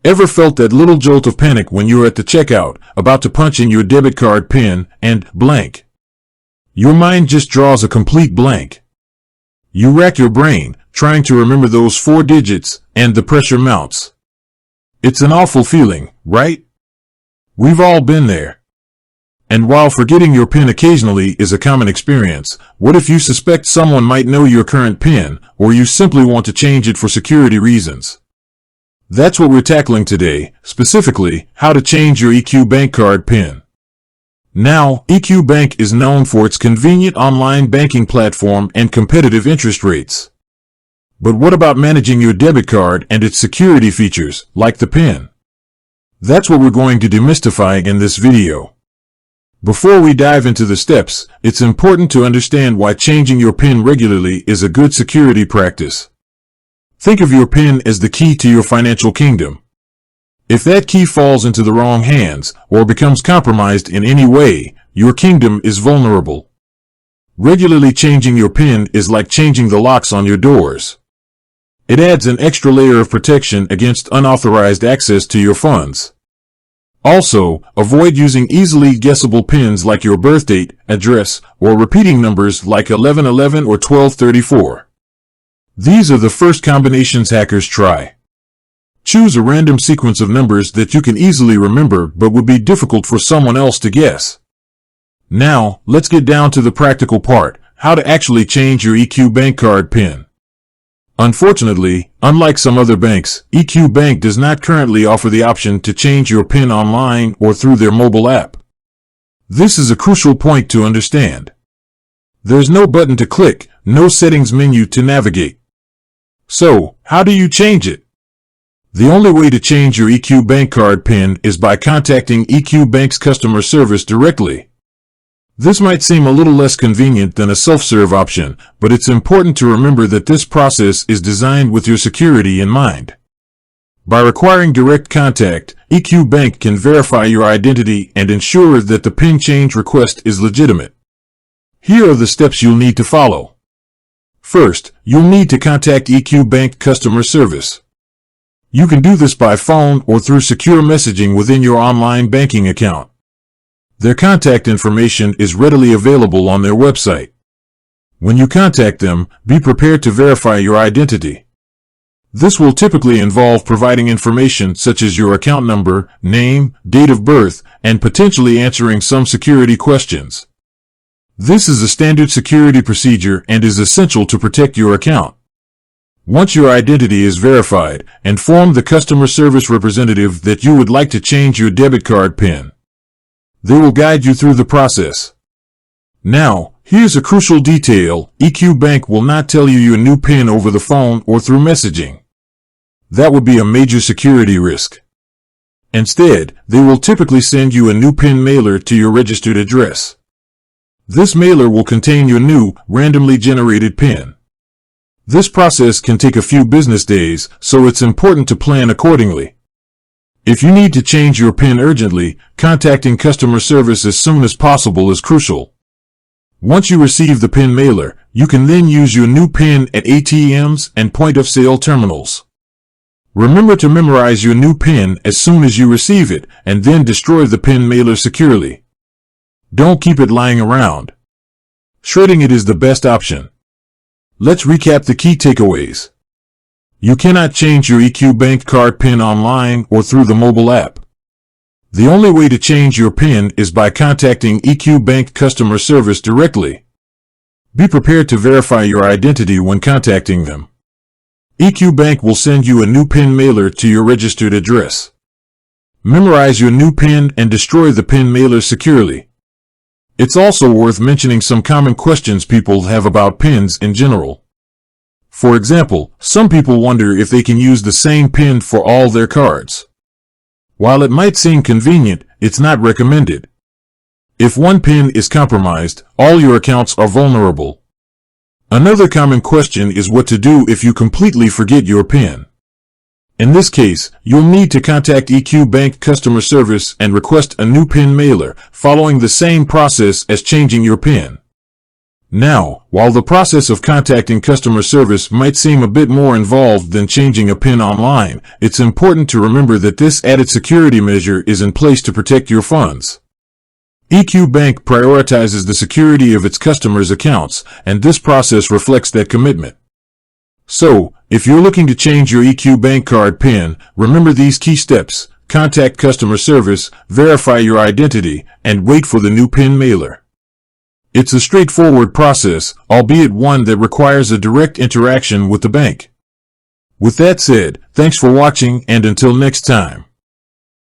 Ever felt that little jolt of panic when you're at the checkout, about to punch in your debit card PIN, and blank? Your mind just draws a complete blank. You rack your brain, trying to remember those 4 digits, and the pressure mounts. It's an awful feeling, right? We've all been there. And while forgetting your PIN occasionally is a common experience, what if you suspect someone might know your current PIN, or you simply want to change it for security reasons? That's what we're tackling today, specifically, how to change your EQbank card PIN. Now, EQbank is known for its convenient online banking platform and competitive interest rates. But what about managing your debit card and its security features, like the PIN? That's what we're going to demystify in this video. Before we dive into the steps, it's important to understand why changing your PIN regularly is a good security practice. Think of your PIN as the key to your financial kingdom. If that key falls into the wrong hands, or becomes compromised in any way, your kingdom is vulnerable. Regularly changing your PIN is like changing the locks on your doors. It adds an extra layer of protection against unauthorized access to your funds. Also, avoid using easily guessable PINs like your birthdate, address, or repeating numbers like 1111 or 1234. These are the first combinations hackers try. Choose a random sequence of numbers that you can easily remember but would be difficult for someone else to guess. Now, let's get down to the practical part, how to actually change your EQbank card PIN. Unfortunately, unlike some other banks, EQbank does not currently offer the option to change your PIN online or through their mobile app. This is a crucial point to understand. There's no button to click, no settings menu to navigate. So, how do you change it? The only way to change your EQbank card PIN is by contacting EQbank's customer service directly. This might seem a little less convenient than a self-serve option, but it's important to remember that this process is designed with your security in mind. By requiring direct contact, EQbank can verify your identity and ensure that the PIN change request is legitimate. Here are the steps you'll need to follow. First, you'll need to contact EQbank customer service. You can do this by phone or through secure messaging within your online banking account. Their contact information is readily available on their website. When you contact them, be prepared to verify your identity. This will typically involve providing information such as your account number, name, date of birth, and potentially answering some security questions. This is a standard security procedure and is essential to protect your account. Once your identity is verified, inform the customer service representative that you would like to change your debit card PIN. They will guide you through the process. Now, here's a crucial detail. EQbank will not tell you your new PIN over the phone or through messaging. That would be a major security risk. Instead, they will typically send you a new PIN mailer to your registered address. This mailer will contain your new, randomly generated PIN. This process can take a few business days, so it's important to plan accordingly. If you need to change your PIN urgently, contacting customer service as soon as possible is crucial. Once you receive the PIN mailer, you can then use your new PIN at ATMs and point-of-sale terminals. Remember to memorize your new PIN as soon as you receive it, and then destroy the PIN mailer securely. Don't keep it lying around. Shredding it is the best option. Let's recap the key takeaways. You cannot change your EQbank card PIN online or through the mobile app. The only way to change your PIN is by contacting EQbank customer service directly. Be prepared to verify your identity when contacting them. EQbank will send you a new PIN mailer to your registered address. Memorize your new PIN and destroy the PIN mailer securely. It's also worth mentioning some common questions people have about PINs in general. For example, some people wonder if they can use the same PIN for all their cards. While it might seem convenient, it's not recommended. If one PIN is compromised, all your accounts are vulnerable. Another common question is what to do if you completely forget your PIN. In this case, you'll need to contact EQbank customer service and request a new PIN mailer, following the same process as changing your PIN. Now, while the process of contacting customer service might seem a bit more involved than changing a PIN online, it's important to remember that this added security measure is in place to protect your funds. EQbank prioritizes the security of its customers' accounts, and this process reflects that commitment. So, if you're looking to change your EQbank card PIN, remember these key steps: contact customer service, verify your identity, and wait for the new PIN mailer. It's a straightforward process, albeit one that requires a direct interaction with the bank. With that said, thanks for watching, and until next time.